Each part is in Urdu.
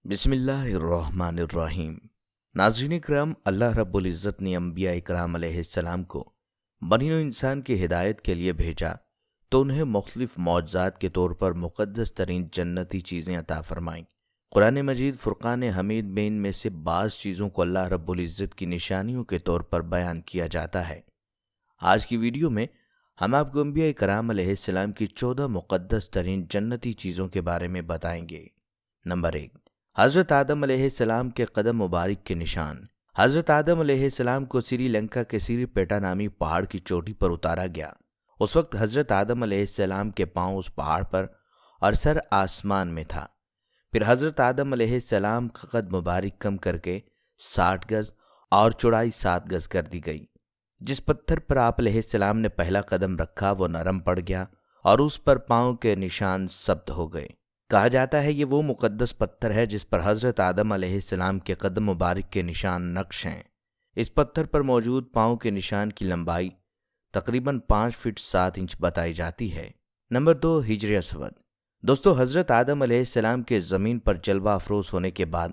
بسم اللہ الرحمن الرحیم۔ ناظرین کرام، اللہ رب العزت نے انبیاء کرام علیہ السلام کو بنی نوع انسان کی ہدایت کے لیے بھیجا تو انہیں مختلف معجزات کے طور پر مقدس ترین جنتی چیزیں عطا فرمائیں۔ قرآن مجید فرقان حمید میں ان میں سے بعض چیزوں کو اللہ رب العزت کی نشانیوں کے طور پر بیان کیا جاتا ہے۔ آج کی ویڈیو میں ہم آپ کو انبیاء کرام علیہ السلام کی 14 مقدس ترین جنتی چیزوں کے بارے میں بتائیں گے۔ نمبر 1، حضرت آدم علیہ السلام کے قدم مبارک کے نشان۔ حضرت آدم علیہ السلام کو سری لنکا کے سری پیٹا نامی پہاڑ کی چوٹی پر اتارا گیا۔ اس وقت حضرت آدم علیہ السلام کے پاؤں اس پہاڑ پر اور سر آسمان میں تھا۔ پھر حضرت آدم علیہ السلام کا قد مبارک کم کر کے 60 گز اور چوڑائی 7 گز کر دی گئی۔ جس پتھر پر آپ علیہ السلام نے پہلا قدم رکھا وہ نرم پڑ گیا اور اس پر پاؤں کے نشان ثبت ہو گئے۔ کہا جاتا ہے یہ وہ مقدس پتھر ہے جس پر حضرت آدم علیہ السلام کے قدم مبارک کے نشان نقش ہیں۔ اس پتھر پر موجود پاؤں کے نشان کی لمبائی تقریباً 5 فٹ 7 انچ بتائی جاتی ہے۔ نمبر 2، ہجر اسود۔ دوستو، حضرت آدم علیہ السلام کے زمین پر جلوہ افروز ہونے کے بعد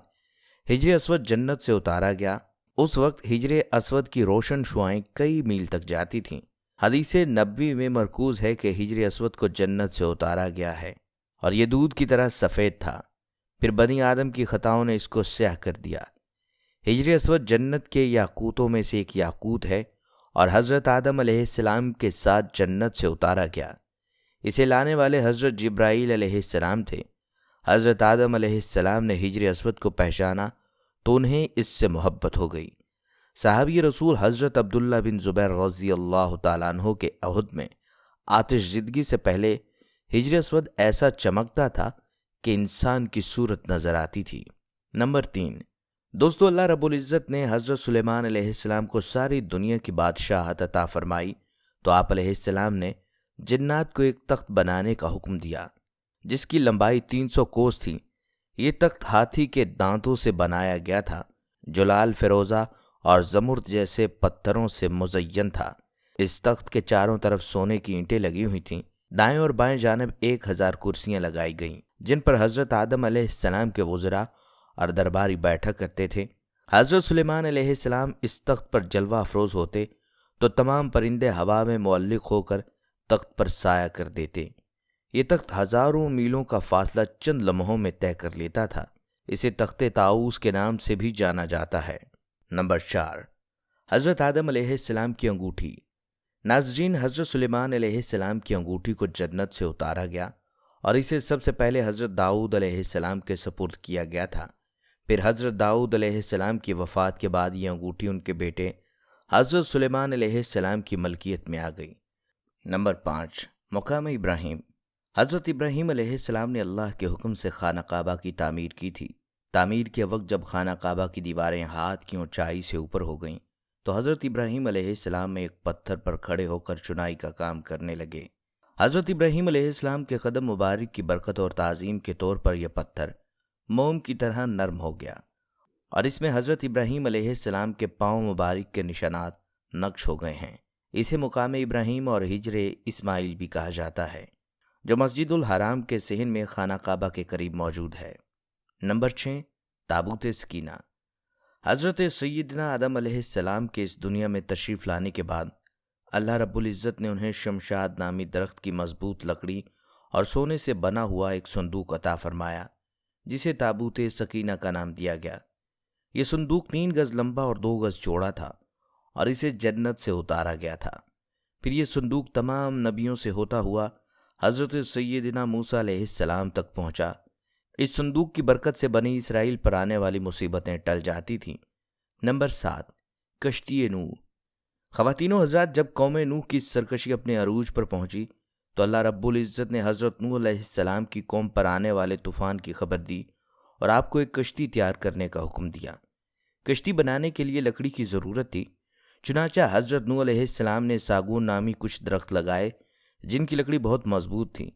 ہجر اسود جنت سے اتارا گیا۔ اس وقت ہجر اسود کی روشن شعاعیں کئی میل تک جاتی تھیں۔ حدیث نبوی میں مرکوز ہے کہ ہجر اسود کو جنت سے اتارا گیا ہے اور یہ دودھ کی طرح سفید تھا۔ پھر بنی آدم کی خطاؤں نے اس کو سیاہ کر دیا۔ ہجر اسود جنت کے یاقوتوں میں سے ایک یاقوت ہے اور حضرت آدم علیہ السلام کے ساتھ جنت سے اتارا گیا۔ اسے لانے والے حضرت جبرائیل علیہ السلام تھے۔ حضرت آدم علیہ السلام نے ہجر اسود کو پہچانا تو انہیں اس سے محبت ہو گئی۔ صحابی رسول حضرت عبداللہ بن زبیر رضی اللہ تعالیٰ عنہ کے عہد میں آتش زدگی سے پہلے ہجر اسود ایسا چمکتا تھا کہ انسان کی صورت نظر آتی تھی۔ نمبر 3، دوستو، اللہ رب العزت نے حضرت سلیمان علیہ السلام کو ساری دنیا کی بادشاہت عطا فرمائی تو آپ علیہ السلام نے جنات کو ایک تخت بنانے کا حکم دیا جس کی لمبائی 300 کوس تھی۔ یہ تخت ہاتھی کے دانتوں سے بنایا گیا تھا جو لال فیروزہ اور زمرد جیسے پتھروں سے مزین تھا۔ اس تخت کے چاروں طرف سونے کی اینٹیں لگی ہوئی تھیں۔ دائیں اور بائیں جانب 1000 کرسیاں لگائی گئیں جن پر حضرت آدم علیہ السلام کے وزراء اور درباری بیٹھا کرتے تھے۔ حضرت سلیمان علیہ السلام اس تخت پر جلوہ افروز ہوتے تو تمام پرندے ہوا میں معلق ہو کر تخت پر سایہ کر دیتے۔ یہ تخت ہزاروں میلوں کا فاصلہ چند لمحوں میں طے کر لیتا تھا۔ اسے تخت طاؤس کے نام سے بھی جانا جاتا ہے۔ نمبر 4، حضرت آدم علیہ السلام کی انگوٹھی۔ ناظرین، حضرت سلیمان علیہ السلام کی انگوٹھی کو جنت سے اتارا گیا اور اسے سب سے پہلے حضرت داؤد علیہ السلام کے سپرد کیا گیا تھا۔ پھر حضرت داؤد علیہ السلام کی وفات کے بعد یہ انگوٹھی ان کے بیٹے حضرت سلیمان علیہ السلام کی ملکیت میں آ گئی۔ نمبر 5، مقام ابراہیم۔ حضرت ابراہیم علیہ السلام نے اللہ کے حکم سے خانہ کعبہ کی تعمیر کی تھی۔ تعمیر کے وقت جب خانہ کعبہ کی دیواریں ہاتھ کی اونچائی سے اوپر ہو گئیں تو حضرت ابراہیم علیہ السلام ایک پتھر پر کھڑے ہو کر چنائی کا کام کرنے لگے۔ حضرت ابراہیم علیہ السلام کے قدم مبارک کی برکت اور تعظیم کے طور پر یہ پتھر موم کی طرح نرم ہو گیا اور اس میں حضرت ابراہیم علیہ السلام کے پاؤں مبارک کے نشانات نقش ہو گئے ہیں۔ اسے مقام ابراہیم اور ہجر اسماعیل بھی کہا جاتا ہے جو مسجد الحرام کے صحن میں خانہ کعبہ کے قریب موجود ہے۔ نمبر 6، تابوت سکینہ۔ حضرت سیدنا آدم علیہ السلام کے اس دنیا میں تشریف لانے کے بعد اللہ رب العزت نے انہیں شمشاد نامی درخت کی مضبوط لکڑی اور سونے سے بنا ہوا ایک صندوق عطا فرمایا جسے تابوت سکینہ کا نام دیا گیا۔ یہ صندوق 3 گز لمبا اور 2 گز چوڑا تھا اور اسے جنت سے اتارا گیا تھا۔ پھر یہ صندوق تمام نبیوں سے ہوتا ہوا حضرت سیدنا موسیٰ علیہ السلام تک پہنچا۔ اس صندوق کی برکت سے بنی اسرائیل پر آنے والی مصیبتیں ٹل جاتی تھیں۔ نمبر 7، کشتی نوح۔ خواتین و حضرات، جب قوم نوح کی سرکشی اپنے عروج پر پہنچی تو اللہ رب العزت نے حضرت نوح علیہ السلام کی قوم پر آنے والے طوفان کی خبر دی اور آپ کو ایک کشتی تیار کرنے کا حکم دیا۔ کشتی بنانے کے لیے لکڑی کی ضرورت تھی، چنانچہ حضرت نوح علیہ السلام نے ساگون نامی کچھ درخت لگائے جن کی لکڑی بہت مضبوط تھی۔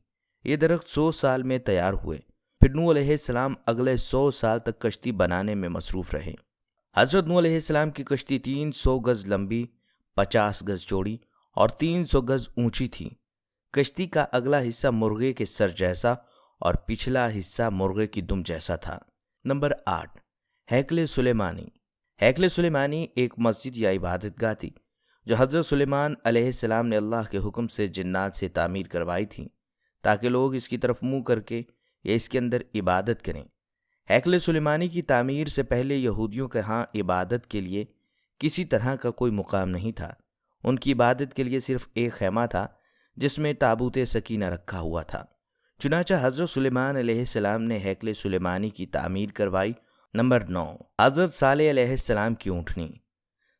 یہ درخت 100 سال میں تیار ہوئے۔ پھر نوح علیہ السلام اگلے 100 سال تک کشتی بنانے میں مصروف رہے۔ حضرت نوح علیہ السلام کی کشتی 300 گز لمبی، 50 گز چوڑی اور 300 گز اونچی تھی۔ کشتی کا اگلا حصہ مرغے کے سر جیسا اور پچھلا حصہ مرغے کی دم جیسا تھا۔ نمبر 8، ہیکل سلیمانی۔ ہیکل سلیمانی ایک مسجد یا عبادت گاہ تھی جو حضرت سلیمان علیہ السلام نے اللہ کے حکم سے جنات سے تعمیر کروائی تھی تاکہ لوگ اس کی طرف منہ کر کے یا اس کے اندر عبادت کریں۔ ہیکل سلیمانی کی تعمیر سے پہلے یہودیوں کے ہاں عبادت کے لیے کسی طرح کا کوئی مقام نہیں تھا۔ ان کی عبادت کے لیے صرف ایک خیمہ تھا جس میں تابوت سکینہ رکھا ہوا تھا۔ چنانچہ حضرت سلیمان علیہ السلام نے ہیکل سلیمانی کی تعمیر کروائی۔ نمبر 9، حضرت صالح علیہ السلام کی اونٹنی۔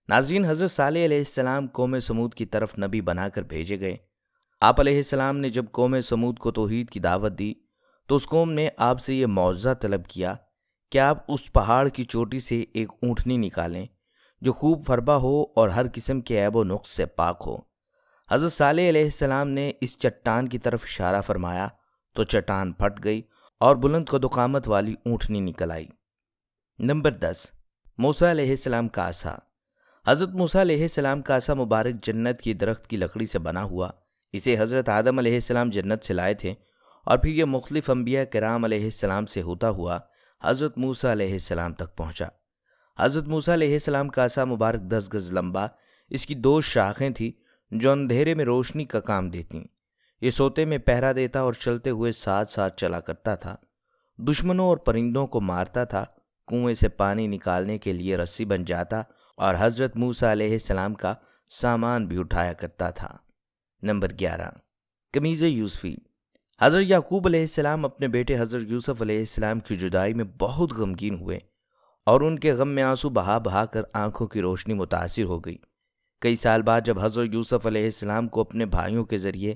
ناظرین، حضرت صالح علیہ السلام قوم سمود کی طرف نبی بنا کر بھیجے گئے۔ آپ علیہ السلام نے جب قوم سمود کو توحید کی دعوت دی تو اس قوم نے آپ سے یہ معجزہ طلب کیا کہ آپ اس پہاڑ کی چوٹی سے ایک اونٹنی نکالیں جو خوب فربا ہو اور ہر قسم کے عیب و نقص سے پاک ہو۔ حضرت صالح علیہ السلام نے اس چٹان کی طرف اشارہ فرمایا تو چٹان پھٹ گئی اور بلند قد و قامت والی اونٹنی نکل آئی۔ نمبر 10، موسیٰ علیہ السلام کا عصا۔ حضرت موسیٰ علیہ السلام کا عصا مبارک جنت کی درخت کی لکڑی سے بنا ہوا۔ اسے حضرت آدم علیہ السلام جنت سے لائے تھے اور پھر یہ مختلف انبیاء کرام علیہ السلام سے ہوتا ہوا حضرت موسیٰ علیہ السلام تک پہنچا۔ حضرت موسیٰ علیہ السلام کا عصا مبارک 10 گز لمبا، اس کی 2 شاخیں تھیں جو اندھیرے میں روشنی کا کام دیتیں۔ یہ سوتے میں پہرا دیتا اور چلتے ہوئے ساتھ ساتھ چلا کرتا تھا۔ دشمنوں اور پرندوں کو مارتا تھا، کنویں سے پانی نکالنے کے لیے رسی بن جاتا اور حضرت موسیٰ علیہ السلام کا سامان بھی اٹھایا کرتا تھا۔ نمبر 11، قمیض یوسفی۔ حضرت یعقوب علیہ السلام اپنے بیٹے حضرت یوسف علیہ السلام کی جدائی میں بہت غمگین ہوئے اور ان کے غم میں آنسو بہا بہا کر آنکھوں کی روشنی متاثر ہو گئی۔ کئی سال بعد جب حضرت یوسف علیہ السلام کو اپنے بھائیوں کے ذریعے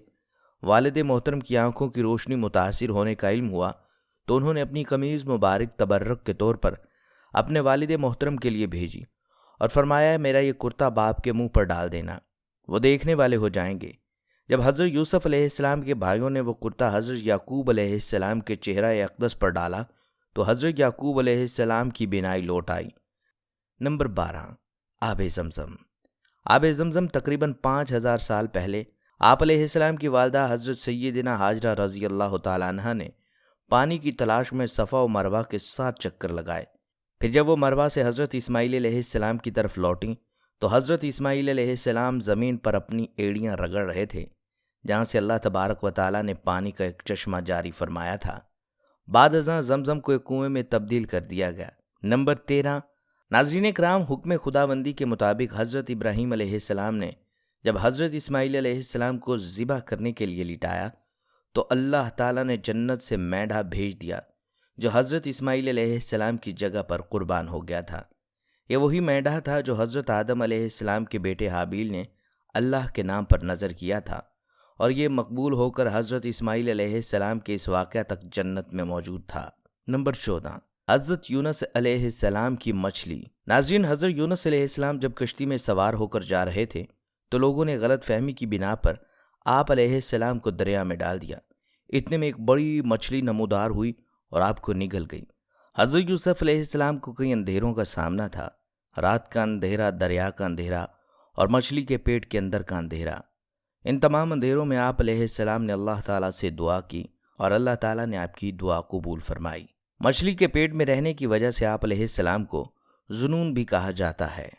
والد محترم کی آنکھوں کی روشنی متاثر ہونے کا علم ہوا تو انہوں نے اپنی قمیض مبارک تبرک کے طور پر اپنے والد محترم کے لیے بھیجی اور فرمایا، میرا یہ کرتا باپ کے منہ پر ڈال دینا، وہ دیکھنے والے ہو جائیں گے۔ جب حضرت یوسف علیہ السلام کے بھائیوں نے وہ کرتا حضرت یعقوب علیہ السلام کے چہرہ اقدس پر ڈالا تو حضرت یعقوب علیہ السلام کی بینائی لوٹ آئی۔ نمبر 12، آب زمزم۔ آب زمزم تقریباً 5000 سال پہلے آپ علیہ السلام کی والدہ حضرت سیدنا حاجرہ رضی اللہ تعالیٰ عنہ نے پانی کی تلاش میں صفا و مروہ کے 7 چکر لگائے۔ پھر جب وہ مروہ سے حضرت اسماعیل علیہ السلام کی طرف لوٹیں تو حضرت اسماعیل علیہ السلام زمین پر اپنی ایڑیاں رگڑ رہے تھے جہاں سے اللہ تبارک و تعالیٰ نے پانی کا ایک چشمہ جاری فرمایا تھا۔ بعد ازاں زمزم کو ایک کنویں میں تبدیل کر دیا گیا۔ نمبر 13، ناظرین کرام، حکم خداوندی کے مطابق حضرت ابراہیم علیہ السلام نے جب حضرت اسماعیل علیہ السلام کو ذبح کرنے کے لیے لٹایا تو اللہ تعالیٰ نے جنت سے مینڈھا بھیج دیا جو حضرت اسماعیل علیہ السلام کی جگہ پر قربان ہو گیا تھا۔ یہ وہی مینڈھا تھا جو حضرت آدم علیہ السلام کے بیٹے حابیل نے اللہ کے نام پر نذر کیا تھا اور یہ مقبول ہو کر حضرت اسماعیل علیہ السلام کے اس واقعہ تک جنت میں موجود تھا۔ نمبر 14، حضرت یونس علیہ السلام کی مچھلی۔ ناظرین، حضرت یونس علیہ السلام جب کشتی میں سوار ہو کر جا رہے تھے تو لوگوں نے غلط فہمی کی بنا پر آپ علیہ السلام کو دریا میں ڈال دیا۔ اتنے میں ایک بڑی مچھلی نمودار ہوئی اور آپ کو نگل گئی۔ حضرت یوسف علیہ السلام کو کئی اندھیروں کا سامنا تھا، رات کا اندھیرا، دریا کا اندھیرا اور مچھلی کے پیٹ کے اندر کا اندھیرا۔ ان تمام اندھیروں میں آپ علیہ السلام نے اللہ تعالیٰ سے دعا کی اور اللہ تعالیٰ نے آپ کی دعا قبول فرمائی۔ مچھلی کے پیٹ میں رہنے کی وجہ سے آپ علیہ السلام کو ذنون بھی کہا جاتا ہے۔